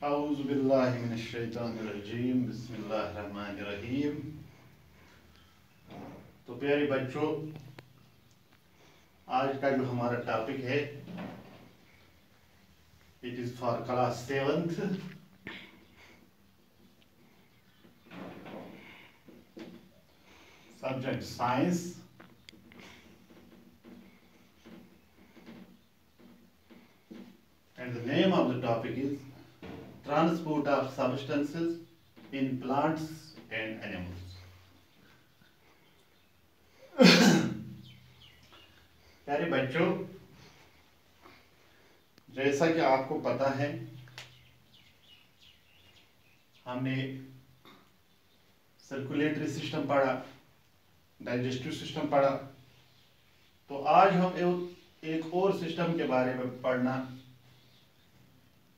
औज़ु बिल्लाहि मिनश शैतानिर रजीम बिस्मिल्लाहिर रहमानिर रहीम। तो प्यारे बच्चों, आज का जो हमारा टॉपिक है it is for class 7th। Subject science. And the name of the topic is transport of substances in plants and animals। प्यारे बच्चों, जैसा कि आपको पता है, हमने सर्कुलेटरी सिस्टम पढ़ा, डाइजेस्टिव सिस्टम पढ़ा। तो आज हम एक और सिस्टम के बारे में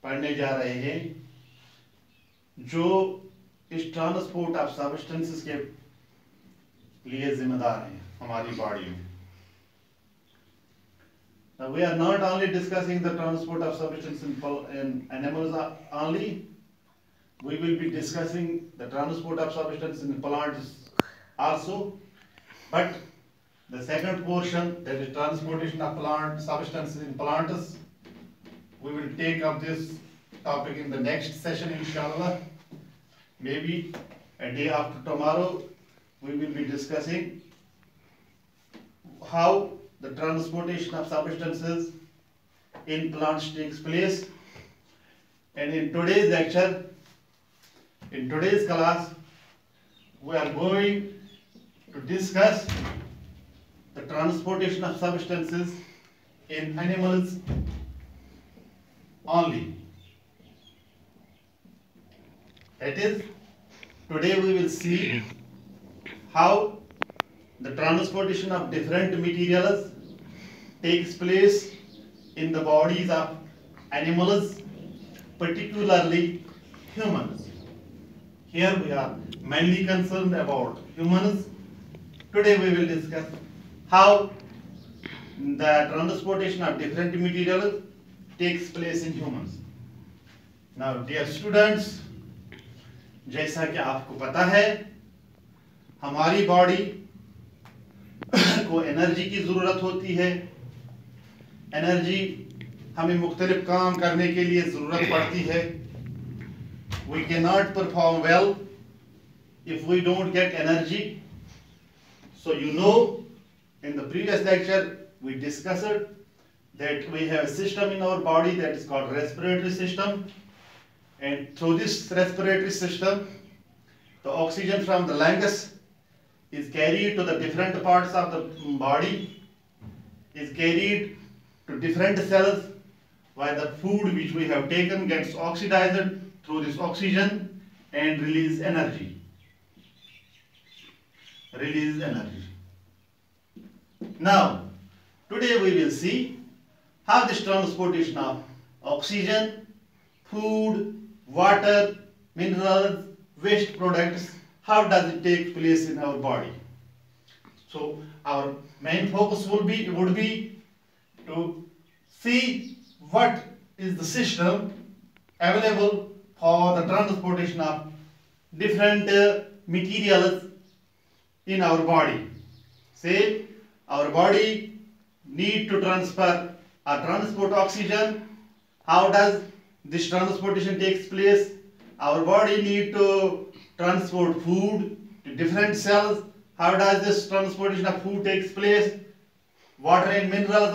पढ़ने जा रहे हैं जो इस ट्रांसपोर्ट ऑफ सब्सटेंसेस के लिए जिम्मेदार है हमारी बॉडी में। Now we are not only discussing the transport of substances in animals only, we will be discussing the transport of substances in plants also, but the second portion, that is transportation of plant substances in plants, we will take up this topic in the next session, inshallah. Maybe a day after tomorrow we will be discussing how the transportation of substances in plants takes place. And in today's lecture, in today's class, we are going to discuss the transportation of substances in animals only. That is, today we will see how the transportation of different materials takes place in the bodies of animals, particularly humans. Here we are mainly concerned about humans. Today we will discuss how the transportation of different materials takes place in humans. Now, dear students, जैसा कि आपको पता है, हमारी body को energy की जरूरत होती है। एनर्जी हमें मुख्तलिफ काम करने के लिए जरूरत पड़ती है। We cannot perform well if we don't get energy. So you know, in the previous lecture we discussed that we have a system in our body that is called respiratory system, and through this respiratory system the oxygen from the lungs is carried to the different parts of the body, is carried to different cells, where the food which we have taken gets oxidized through this oxygen and release energy. Now, today we will see how this transportation of oxygen, food, water, minerals, waste products, how does it take place in our body. So our main focus would be to see what is the system available for the transportation of different materials in our body. Say our body need to transfer or transport oxygen. How does this transportation takes place? Our body need to transport food to different cells. How does this transportation of food takes place? Water and minerals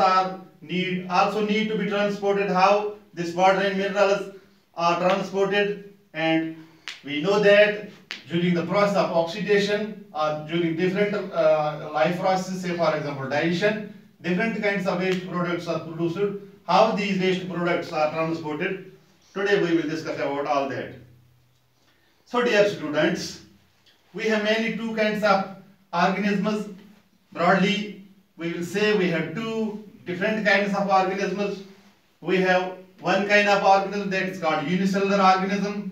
also need to be transported. How this water and minerals are transported? And we know that during the process of oxidation or during different life processes, say for example digestion, different kinds of waste products are produced. How these waste products are transported? Today we will discuss about all that. So dear students, we have mainly two kinds of organisms. Broadly, we will say we have two different kinds of organisms. We have one kind of organism that is called unicellular organism.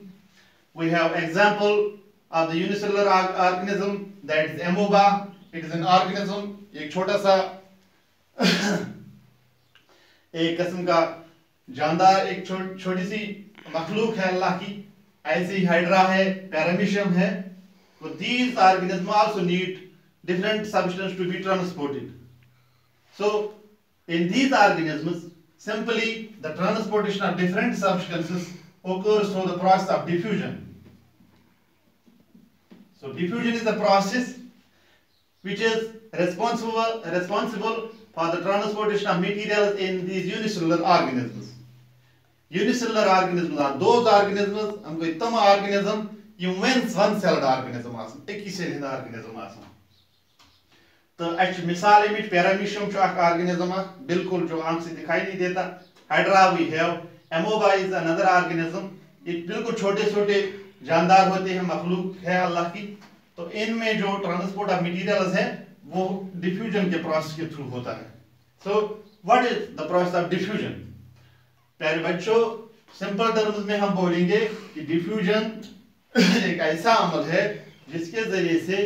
We have example of the unicellular organism, that is amoeba. It is an organism, एक छोटा सा एक किस्म का जानदार एक छोटी सी मखलूक है अल्लाह की, ऐसे ही हाइड्रा है, पैरामीशियम है. So these organisms also need different substances to be transported. So in these organisms, simply the transportation of different substances occurs through the process of diffusion. So diffusion is the process which is responsible for the transportation of materials in these unicellular organisms. Unicellular organisms are those organisms, हमको तम organism यम one-celled organism आसन, एक ही cell हिंदा organism आसन. तो अच्छ मिसाल है paramecium जो एक organism है, बिल्कुल जो आंख से दिखाई नहीं देता. Hydra we have, amoeba is another organism. ये बिल्कुल छोटे-छोटे जानदार होते हैं, मखलूक है अल्लाह की. तो इनमें जो ट्रांसपोर्ट ऑफ मटेरियल्स है वो डिफ्यूजन के प्रोसेस के थ्रू होता है. So what is the process of diffusion? प्यारे बच्चों, सिंपल टर्म्स में हम बोलेंगे कि डिफ्यूजन एक ऐसा अमल है जिसके जरिए से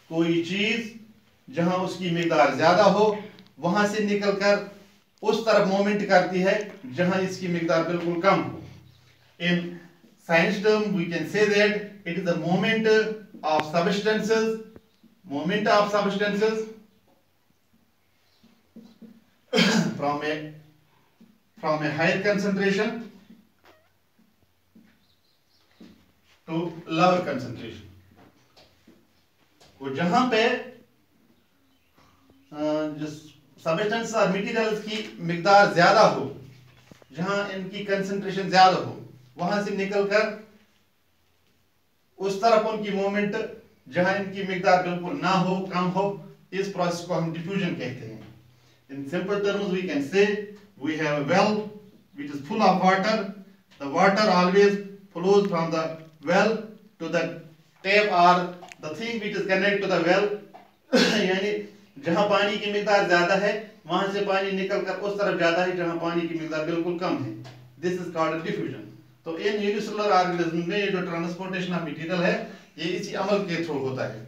कोई चीज जहां उसकी मिकदार ज्यादा हो वहां से निकलकर उस तरफ मूवमेंट करती है जहां इसकी मिकदार बिल्कुल कम हो. In science term we can say that it is the movement of substances from a higher concentration to lower concentration. वो जहां पे जिस सब्सटेंस और मटेरियल्स की मिकदार ज्यादा हो, जहां इनकी कंसंट्रेशन ज्यादा हो, वहां से निकलकर उस तरफ उनकी मूवमेंट जहां इनकी मिकदार बिल्कुल ना हो, कम हो, इस प्रोसेस को हम डिफ्यूजन कहते हैं. In simple terms we can say we have a well which is full of water. The water always flows from the well to the tap और the thing which is connect to the well. यानी जहां पानी की मिकदार ज्यादा है वहां से पानी निकलकर उस तरफ जाता है जहां पानी की मिकदार बिल्कुल कम है. This is called diffusion. तो इन यूनिसेलुलर ऑर्गेनिज्म में ये जो ट्रांसपोर्टेशन ऑफ मटेरियल है ये इसी अमल के थ्रू होता है.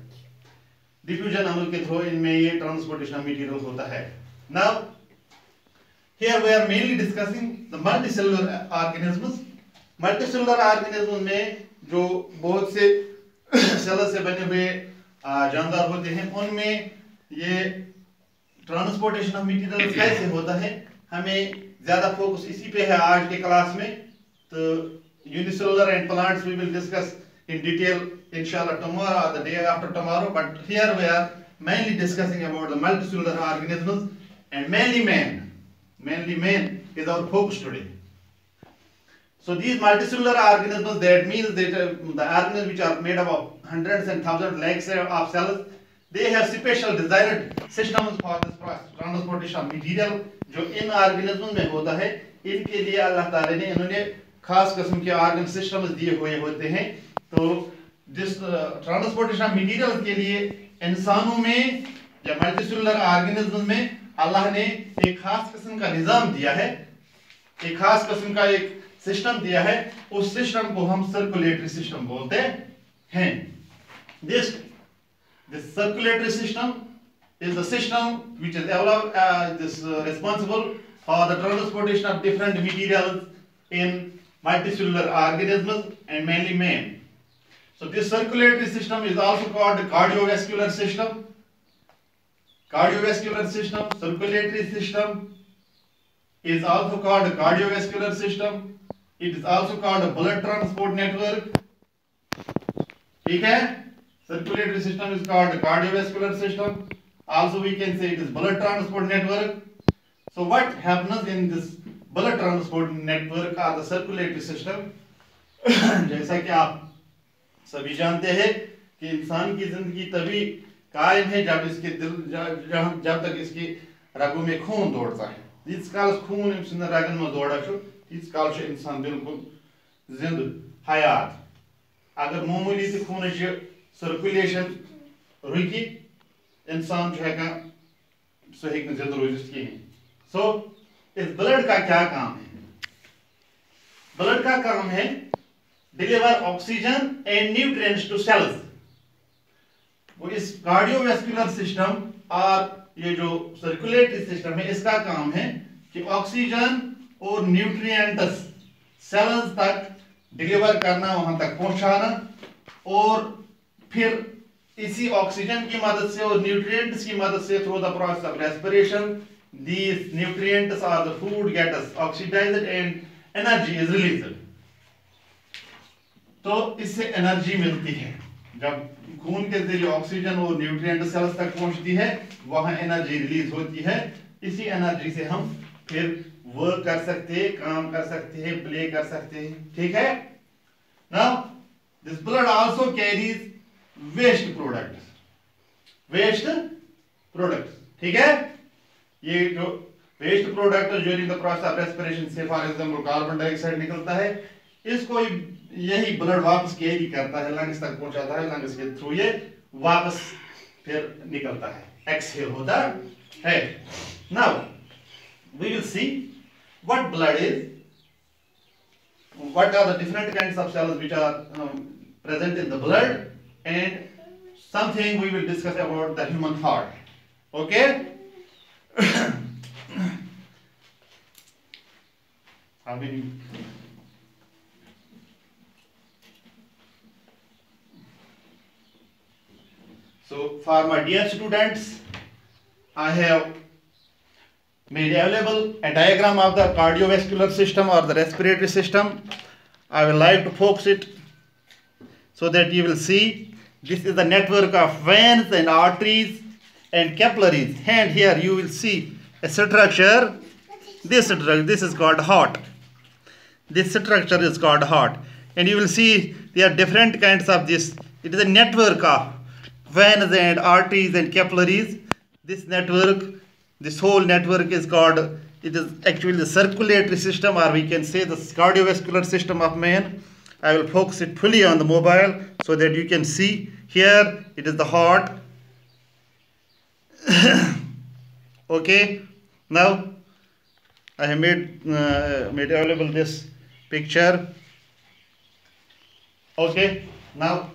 डिफ्यूजन अमल के थ्रू इनमें ये ट्रांसपोर्टेशन ऑफ मटेरियल होता है. Now here we are mainly discussing the multicellular organisms. Multicellular organism में जो बहुत से सेल से बने हुए जानदार होते हैं उनमें ये ट्रांसपोर्टेशन ऑफ मटेरियल कैसे होता है, हमें ज्यादा फोकस इसी पे है आज के क्लास में. तो unicellular and plants we will discuss in detail inshallah tomorrow or the day after tomorrow, but here we are mainly discussing about the multicellular organisms and mainly man is our focus today. So these multicellular organisms, that means that the organisms which are made up of hundreds and thousands lakhs of cells, they have special desired systems for this process transportation of material. जो इन organisms में होता है इनके लिए अल्लाह ताला ने इन्होंने खास किस्म के ऑर्गन सिस्टम्स दिए हुए होते हैं. तो जिस ट्रांसपोर्टेशन ऑफ मटेरियल के लिए इंसानों में या मल्टीसेलुलर ऑर्गेनिज्म में अल्लाह ने एक खास किस्म का निजाम दिया है, एक खास किस्म का एक सिस्टम दिया है. उस सिस्टम को हम सर्कुलेटरी सिस्टम बोलते हैं. This circulatory system is the system which is responsible for the transportation of different materials in multicellular organisms and mainly man. So this circulatory system is also called the cardiovascular system. Cardiovascular system, circulatory system is also called the cardiovascular system. It is also called the blood transport network. ठीक है? Circulatory system is called the cardiovascular system. Also we can say it is blood transport network. So what happens in this blood transport network or the circulatory system? जैसा कि आप सभी जानते हैं कि इंसान की जिंदगी तभी कायम है जब इसके दिल जब तक इसकी रगों में खून दौड़ता है. जिस काल खून इन रगन में दौड़ा इस काल इंसान बिल्कुल जिंद हयात. अगर मामूली से खून सर्कुलेशन रुकी इंसान जो है सो हेक जिंद रोजित कहीं. सो इस ब्लड का क्या काम है? ब्लड का काम है deliver oxygen and nutrients to cells. वो इस कार्डियोवैस्कुलर सिस्टम और ये जो सर्कुलेटरी सिस्टम है इसका काम है कि ऑक्सीजन और न्यूट्रिएंट्स सेल्स तक डिलीवर करना, वहां तक पहुंचाना, और फिर इसी ऑक्सीजन की मदद से और न्यूट्रिएंट्स की मदद से through the process of respiration these nutrients or the food gets oxidized and energy is released. तो इससे एनर्जी मिलती है। जब खून के जरिए ऑक्सीजन और न्यूट्रिएंट सेल्स तक पहुंचती है, वहां एनर्जी रिलीज होती है। इसी एनर्जी से हम फिर वर्क कर सकते हैं, काम कर सकते हैं, प्ले कर सकते हैं। ठीक है। Now this blood also carries waste products. ठीक है। ये जो waste product during the process of respiration से फॉर एग्जांपल कार्बन डाइऑक्साइड निकलता है, इसको यही ब्लड वापस कैरी करता है, लंग्स तक पहुंचाता है, लंग्स के थ्रू ये वापस फिर निकलता है, एक्सहेल होता है। Now we will see what blood is, what are the different kinds of cells which are present in the blood, and something we will discuss about the human heart. Okay. How many? So for my dear students, I have made available a diagram of the cardiovascular system or the respiratory system. I will like to focus it so that you will see this is the network of veins and arteries and capillaries, and here you will see a structure. This is called heart. This structure is called heart, and you will see there are different kinds of this. It is a network of veins and arteries and capillaries. This network, this whole network is called, it is actually the circulatory system, or we can say the cardiovascular system of man. I will focus it fully on the mobile so that you can see. Here it is the heart. Okay, now I have made available this picture. Okay, now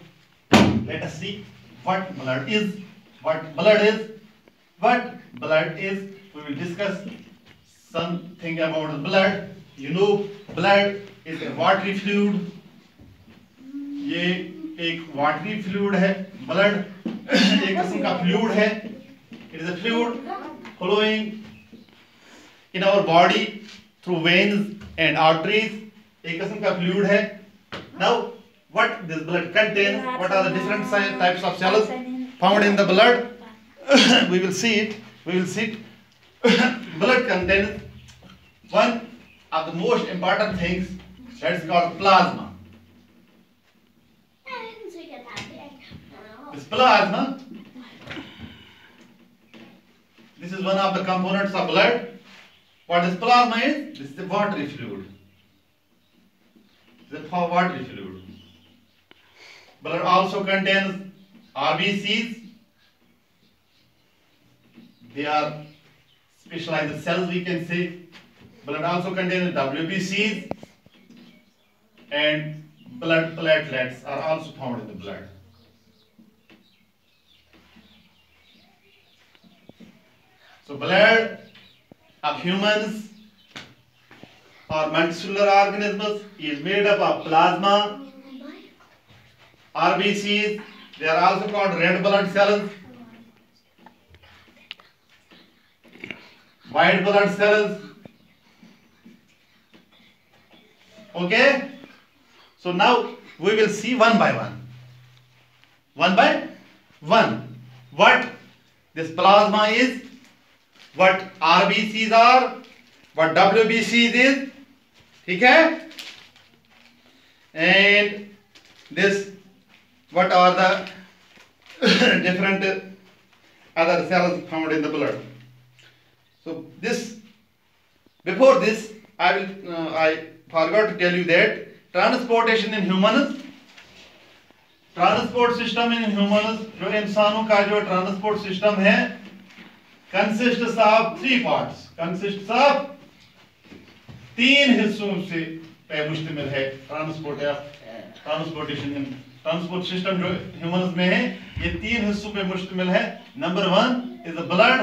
let us see what blood is. We will discuss something about the blood. You know, blood is a watery fluid. ये एक watery fluid है। Blood एक किस्म का fluid है। It is a fluid flowing in our body through veins and arteries. एक किस्म का फ्लूइड है। Now, what this blood contains? What are the different types of cells found in the blood? We will see it. Blood contains one of the most important things, that is called plasma. This plasma, this is one of the components of blood. What is plasma is? This is the watery fluid. This is the watery fluid. Blood also contains RBCs. They are specialized cells, we can say. Blood also contains WBCs, and blood platelets are also found in the blood. So blood of humans or multicellular organisms is made up of plasma, RBCs. They are also called red blood cells, white blood cells. Okay, so now we will see one by one what this plasma is, what RBCs are, what WBCs is. ठीक है, and this what are the different other cells found in the blood. So this, before this, I forgot to tell you that transportation in humans, transport system in humans, जो इंसानों का जो transport system है, consists of 3 parts, consists of 3 हिस्सों से मुश्तमिल है। Transportation इन transport system जो ह्यूमंस में है, ये 3 हिस्सों पे मुश्तमिल है। Number 1 is the blood,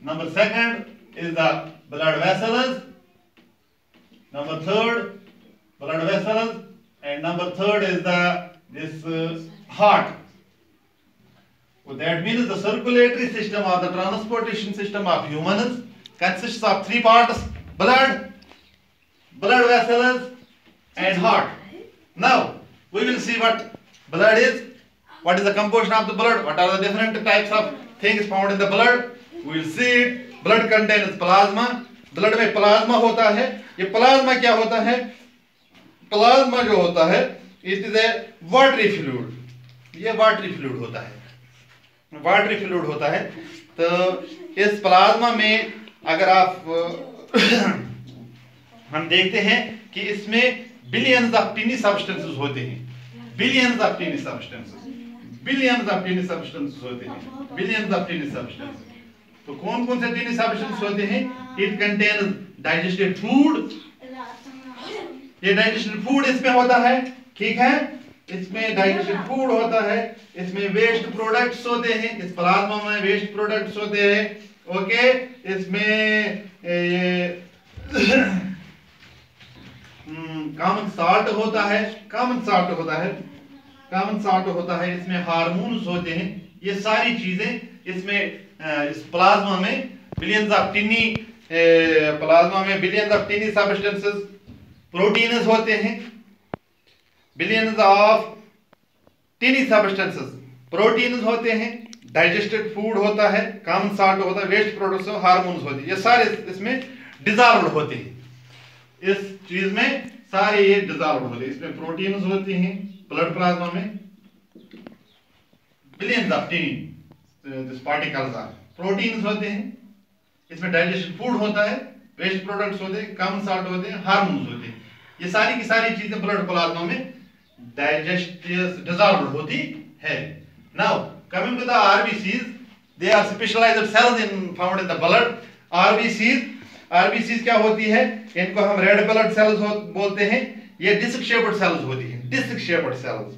number 2 is the blood vessels, number 3 blood vessels, and number third is this heart. So that means the circulatory system or the transportation system of humans consists of three parts: blood, blood vessels, and heart. Now we will see what blood is, what is the composition of the blood, what are the different types of things found in the blood. We will see it. Blood contains plasma. Blood में plasma होता है. ये plasma क्या होता है? Plasma जो होता है it is a watery fluid. ये वाटरी फ्लूइड होता है, वाटरी फ्लूइड होता है. तो इस प्लाज्मा में अगर आप हम देखते हैं कि इसमें बिलियंस ऑफ टिनी सब्सटेंसेस होते हैं. Billions of टिनी substances, billions of टिनी substances होते हैं, बिलियंस ऑफ टिनी सब्सटेंसेस. तो कौन कौन से टिनी सब्सटेंसेस होते हैं? It contains digested food. ये डाइजेस्टेड फूड इसमें होता है, ठीक है. इसमें डाइजेस्टेड फूड होता है, इसमें वेस्ट प्रोडक्ट्स होते हैं, इस प्लाज्मा में वेस्ट प्रोडक्ट्स होते हैं. ओके, इसमें कॉमन साल्ट होता है, कॉमन साल्ट होता है, कॉमन साल्ट होता है. इसमें हार्मोन्स होते हैं. ये सारी चीजें इसमें इस प्लाज्मा में बिलियंस ऑफ टिनी, प्लाज्मा में बिलियंस ऑफ टिनी सब्सटेंसेस, प्रोटीन्स होते हैं. बिलियंस ऑफ टिनी सब्सटेंसेस, प्रोटीन्स होते हैं, डाइजेस्टेड फूड होता है, कॉमन साल्ट होता है, वेस्ट प्रोडक्ट्स, हार्मोन्स होते हैं. ये सारे इसमें डिजॉल्व होते हैं. इस चीज में सारे ये डिजॉल्व होते हैं. इसमें प्रोटीन्स होते हैं ब्लड प्लाज्मा में, billions of tiny this particles are proteins होते हैं. इसमें डाइजेस्टेड फूड होता है, वेस्ट प्रोडक्ट्स होते हैं, कॉमन साल्ट होते हैं, हार्मोन्स होते हैं. ये सारी की सारी चीजें ब्लड प्लाज्मा में डाइजेस्ट डिजॉल्व होती है. Now coming to the RBCs, they are specialized cells in found in the blood. RBCs, RBCs क्या होती है? इनको हम रेड ब्लड सेल्स बोलते हैं. ये डिस्क शेप्ड सेल्स होती हैं, डिस्क शेप्ड सेल्स.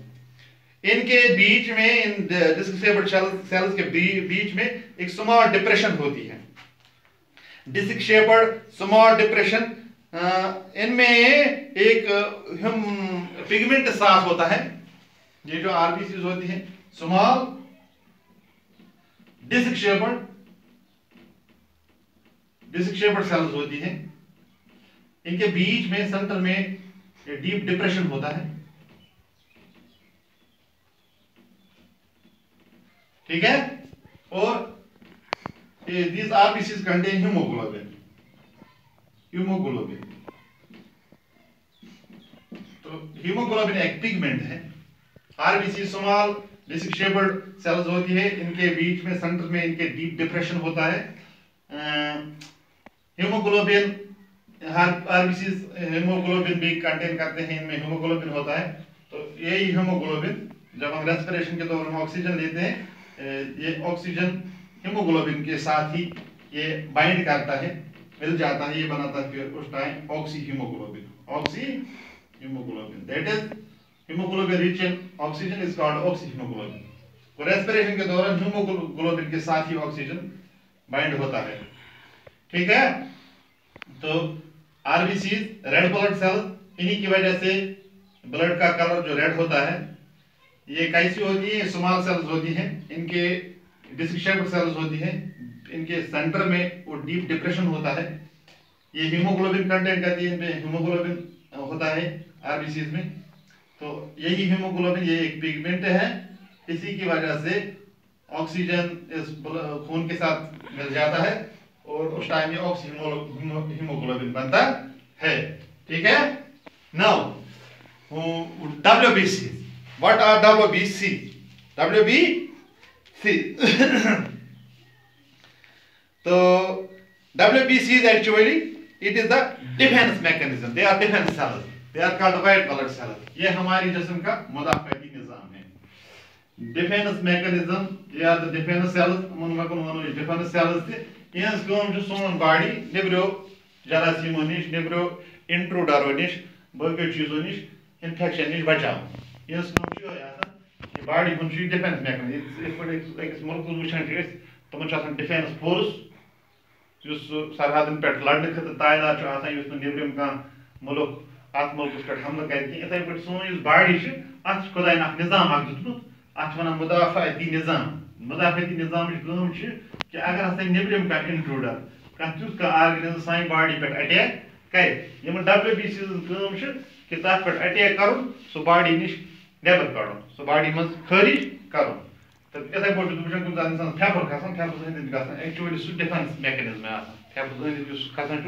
इनके बीच में, इन डिस्क शेप्ड सेल्स के बीच में एक स्मॉल डिप्रेशन होती है. डिस्क शेप्ड स्मॉल डिप्रेशन, इनमें एक पिगमेंट साफ होता है. ये जो आरबीसीज होती हैं, स्मॉल डिस्क शेप्ड सेल्स होती हैं. इनके बीच में सेंटर में डीप डिप्रेशन होता है, ठीक है. और these RBCs contain hemoglobin. Haemoglobin, तो हीमोग्लोबिन एक पिगमेंट है. RBC small disc shaped cells होती है. इनके बीच में सेंटर में इनके डीप डिप्रेशन होता है. हीमोग्लोबिन, आरबीसी हीमोग्लोबिन भी कंटेन करते हैं. इनमें हीमोग्लोबिन होता है. तो यही हीमोग्लोबिन जब हम रेस्पिरेशन के दौरान ऑक्सीजन लेते हैं, ये ऑक्सीजन हीमोग्लोबिन के साथ ही ये बाइंड करता है, मिल जाता है, ये बनाता है फिर उस time oxy haemoglobin. Oxy haemoglobin, that is haemoglobin rich in oxygen is called oxy haemoglobin. तो रेस्पिरेशन के दौरान हीमोग्लोबिन के साथ ही ऑक्सीजन बाइंड होता है, ठीक है. तो आरबीसी रेड ब्लड सेल, इन्हीं की वजह से ब्लड का कलर जो रेड होता है. ये कैसी होती है? स्मॉल सेल्स होती हैं. इनके डिस्क शेप्ड सेल्स होती हैं. इनके सेंटर में वो डीप डिप्रेशन होता है. ये हीमोग्लोबिन कंटेंट करती है, इनमें हीमोग्लोबिन होता है आरबीसीज में. तो यही हीमोग्लोबिन, ये एक पिगमेंट है. इसी की वजह से ऑक्सीजन इस खून के साथ मिल जाता है और उस टाइम ये ऑक्सी हीमोग्लोबिन बनता है, ठीक है. Now WBC, what are WBC? WBC तो WBC is actually it is the defense mechanism. They are defense cells. They are called white blood cells. ये हमारी जिस्म का मुदाफ़ाती निज़ाम है. Defense mechanism, ये are the defense cells. उन defense cells थे. इन्हें काम जो सोन बॉडी निब्रो जरासीमों निश, निब्रो इंट्रूडरों निश, बाकी चीज़ों निश, इन्फेक्शन निश बचाओ. ये काम जो है ये बॉडी बन चुकी डिफेंस मैकेनिज्म. इस पर एक मुल्क वुचन चीज़ तो मुझे आसान डिफेंस फोर्स जो सरहदन पे लड़ने खतर तैयार निब्रम का मुल्क अत मुल्कस पे हमला कर इथे पे सोन बाड़ी अत खुदा निज़ाम दुतमुत अत वन मुदाफ़ाती निज़ाम मुदाफ़ाती निज़ाम कि अगर हसा नबरम कह इंट्रूडर कह तुथ कह आर्गनाइजर सान बॉडी पे अटैक कर WBC कि तथ पे अटैक कर सह बॉडी नश नबर कड़ सह बॉडी मज खारिज कर तो इथे पे वुचान कुछ इंसान फेफर खसान फेफर अंद गसान एक्चुअली सह डिफेंस मेकनिज्म फेफर अंद खसान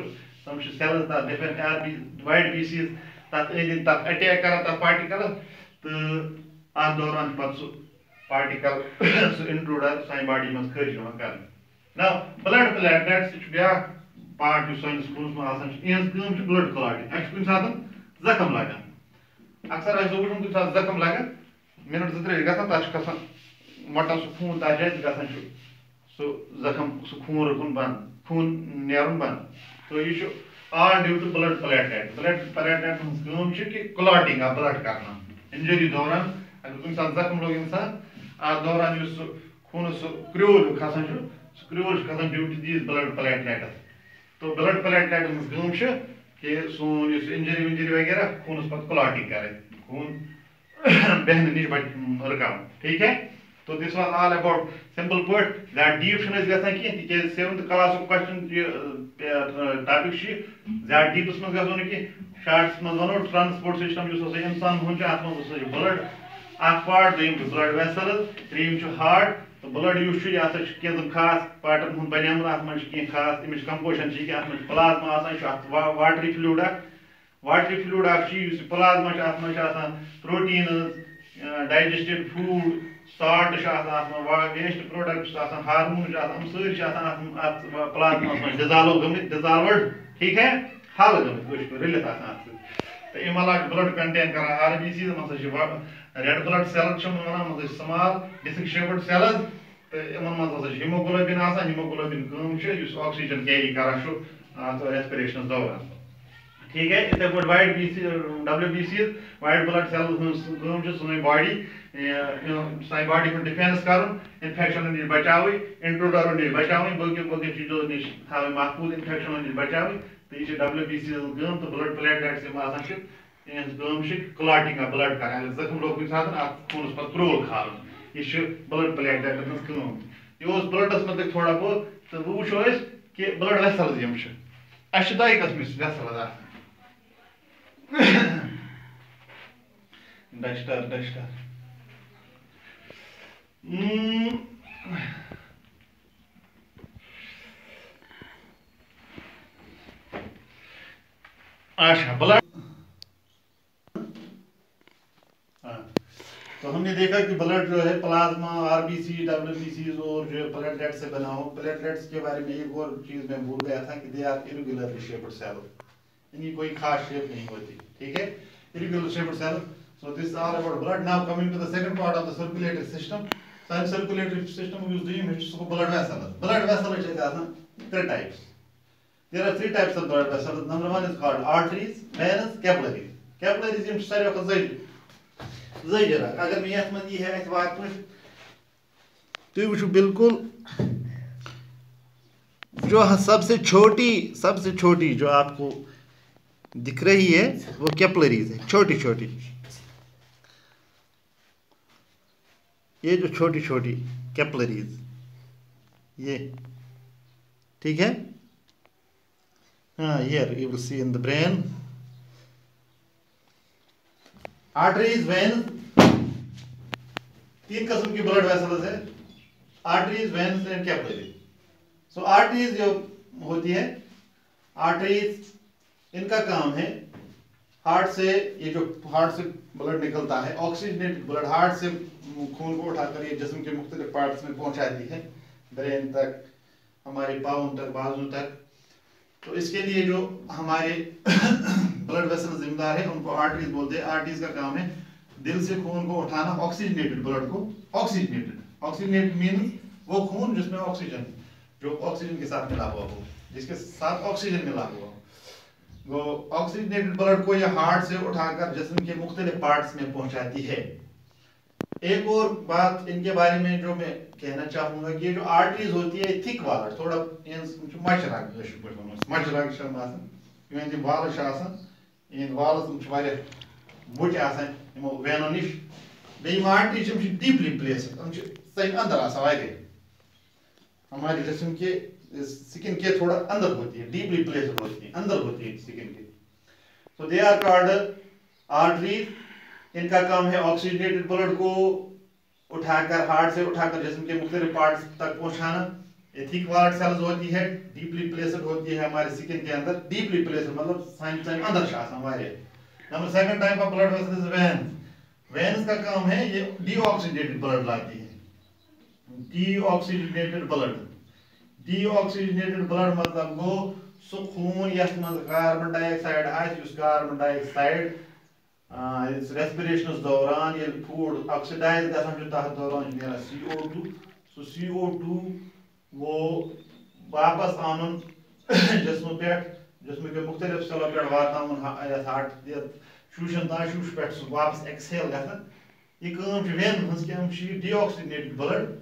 तम सेल्स तथ डिफेंस वाइट BCs तथ अंद तथ अटैक कर तथ पार्टिकल तो अत दौरान पे सह पार्टिकल सह इंट्रूडर सान बॉडी मज खारिज कर ना ब्लड प्लेटलेट्स ब्या पार्ट सानिस खूनस मज इहज ब्लड क्लॉटिंग अस कुछ सात जख्म लगान अक्सर वुचन कुछ जख्म लगान मिनट 2-3 गसान तथ खसान मोटान सह खून तथ जाए गसान सह जख्म सह खून रुकन बंद खून नेरन बंद तो यह all due to blood platelet कि क्लॉटिंग ऑफ ब्लड करना इंजरी दौरान अगर कुछ जख्म लोग इंसान अत दौरान खून क्रूल खसान क्रूल खसान due to these blood platelets तो ब्लड प्लेटलेट कि सोन इंजरी विंजरी वगैरह खूनस पे क्लॉटिंग करे खून बहन नश रुकाव ठीक है तो this was all about simple point that डीप गसान कह 7th क्लास क्वेश्चन टॉपिक ज्यादा डीपस मज गो कि शार्ट्स मज वनो ट्रांसपोर्ट सिस्टम इंसान हूं अत मज ब्लड अख पार्ट दोम ब्लड वेसल त्रीम हार्ट तो ब्लड यह कम खास पार्टन हूं बनियामत अत मे खास अमिच कंपोजिशन अत मे प्लाज्मा वाटरी फ्लूड प्लाज्मा अत मे protein digested food salt waste products hormone सारी प्लाज्मा डिजॉल्व ठीक है हल गमित रलित तो अम ब्लड कंटेन कर RBCs red blood cells one small disc shaped cells तो इन हीमोग्लोबिन हीमोग्लोबिन ऑक्सीजन कैरी कर रेस्पिरेशन दौरान ठीक है इथे पे white WBCs white blood cells सन बॉडी सान बॉडी को डिफेंस कर इन्फेक्शन नश बचाव इंट्रूडर नश बचाव बल्कि चीजों नश थवे महफूज इन्फेक्शन नश बचाव तो यह WBCs तो blood platelets clotting of blood कर जख्म लोग खूनस पे क्रोल खाल यह ब्लड प्लेटलेट यह ब्लडस मतलब थोड़ा बहुत तो वो वो कि ब्लड वेसल्स यम दो कस्म वेसल डस्टर अच्छा ब्लड तो हमने देखा कि ब्लड जो है प्लाज्मा RBC WBCs और जो प्लेटलेट से बना हो प्लेटलेट्स के बारे में एक और चीज मैं भूल गया था कि they are irregularly shaped cell इनकी कोई खास शेप नहीं होती ठीक है irregular shaped cell so this are about blood now coming to the second part of the circulatory system circulatory system use doing blood vessel three types there are 3 types of blood vessels number 1 is called arteries veins capillaries यम सारे वक्त जरा अगर मैं यथ मन यह बात तुम वो बिल्कुल जो सबसे छोटी जो आपको दिख रही है वो कैपिलरीज है छोटी छोटी ये जो छोटी छोटी कैपिलरीज ये ठीक है हाँ here you will see in the brain arteries veins 3 किस्म की ब्लड वेसल्स है arteries veins and capillaries so arteries जो होती है आर्टरीज इनका काम है हार्ट से ये जो हार्ट से ब्लड निकलता है ऑक्सीजनेटेड ब्लड हार्ट से खून को उठाकर ये जिस्म के मुख्तलिफ पार्ट्स में पहुंचाती है ब्रेन तक हमारे पाँव तक बाजू तक तो इसके लिए जो हमारे ब्लड वेसल जिम्मेदार है उनको आर्टरीज बोलते हैं आर्टरीज का काम है दिल से खून को उठाना ऑक्सीजनेटेड ब्लड को ऑक्सीजनेटेड मींस वो खून जिसमें ऑक्सीजन जो ऑक्सीजन के साथ मिला हुआ हो जिसके साथ ऑक्सीजन मिला हुआ हो वो ऑक्सीजनेटेड ब्लड को ये हार्ट से उठाकर जिस्म के मुख्तलिफ पार्ट्स में पहुंचाती है एक और बात इनके बारे में जो मैं कहना चाहूंगा कि ये जो आर्टरीज होती है थिक वाला थोड़ा मचराग वाल इन वालस मुच यमो वैनो नश बे आर्टरीज डीपली प्लेस सही अंदर वारे हमारे जिस्म के स्किन के थोड़ा अंदर होती है, डीपली प्लेस्ड होती है, अंदर होती है स्किन के। सो दे आर कॉल्ड आर्टरीज। इनका काम है ऑक्सीजनेटेड ब्लड को उठाकर, हार्ट से उठाकर जिस्म के मुख्तलिफ पार्ट्स तक पहुंचाना। ये थिक वॉल्ड सेल्स होती है, डीपली प्लेस्ड होती है हमारे स्किन के अंदर। डीपली प्लेस्ड मतलब सान अंदर वारे। Number second type of blood vessel is veins. Veins का काम है ये डीऑक्सीजनेटेड ब्लड लाती है। डीऑक्सीजनेटेड ब्लड, डीऑक्सीजनेटेड ब्लड मतलब गो सो खून यस मज कार्बन डाइऑक्साइड आस, कार्बन डाइऑक्साइड इस रेस्पिरेशन दौरान ये फूड ऑक्सीडाइज गसान तथ दौरान CO2, सो CO2 वो वापस आन जिस्म पे, जिस्म के मुख्तलिफ सेलों पे वातान हार्ट शूशन तान शूश पे वापस एक्सहेल गसान। ये वेन डीऑक्सीजनेटेड ब्लड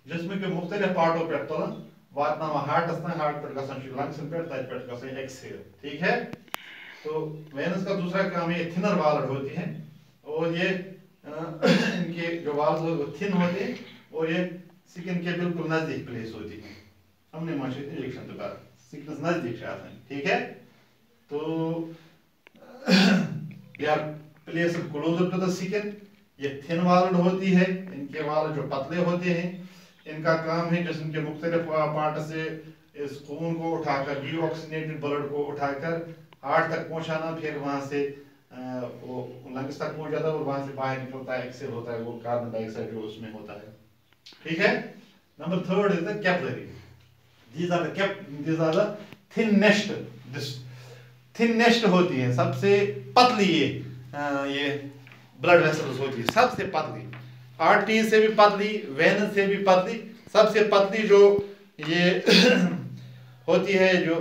जिस्म के मुख्तलिफ पार्टों पे तुलान वातना हार्टस तान, हार्ट पे गसान लंग्स पे, तत पे गसान एक्सहेल। ठीक है। तो वेनस का दूसरा काम है थिनर वाल्ड होती है और ये इनके जो वाल्व वो थिन होते हैं और ये स्किन के बिल्कुल नजदीक प्लेस होती है। हमने माशे इंजेक्शन तो कर स्किन नजदीक आसान। ठीक है। तो यार place closer to the skin. ये थिन वाल्ड होती है, इनके वाल जो पतले होते हैं। इनका काम है जिस्म के मुख्तलिफ पार्ट से इस खून को उठाकर, डीऑक्सीजनेटेड ब्लड को उठाकर हार्ट तक पहुंचाना, फिर वहां से वो लंग्स तक पहुंच जाता है और वहां से बाहर निकलता है, एक्सेल होता है वो कार्बन डाइऑक्साइड जो उसमें होता है। ठीक है। Number third is the capillary. These are the thinnest होती है, सबसे पतली ये ब्लड वेसल्स होती है, सबसे पतली। आर्टरीज से भी पतली, वेनस से भी पतली, सबसे पतली जो ये होती है, जो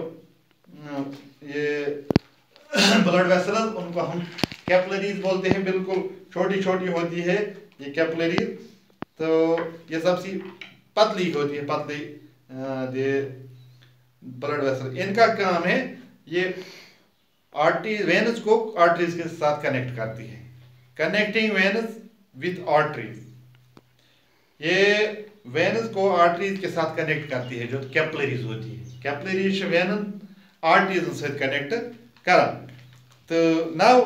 ये ब्लड वेसल्स, उनको हम कैपिलरीज बोलते हैं। बिल्कुल छोटी छोटी होती है ये कैपिलरीज। तो ये सबसे पतली होती है, पतली ये ब्लड वेसल। इनका काम है ये आर्टरीज, वेनस को आर्टरीज के साथ कनेक्ट करती है, कनेक्टिंग वेनस विद आर्टरीज। ये वेनस को आर्टरीज के साथ कनेक्ट करती है, जो कैपिलरीज होती है। कैपिलरीज वेनस आर्टरीज से कनेक्ट कर। तो नाउ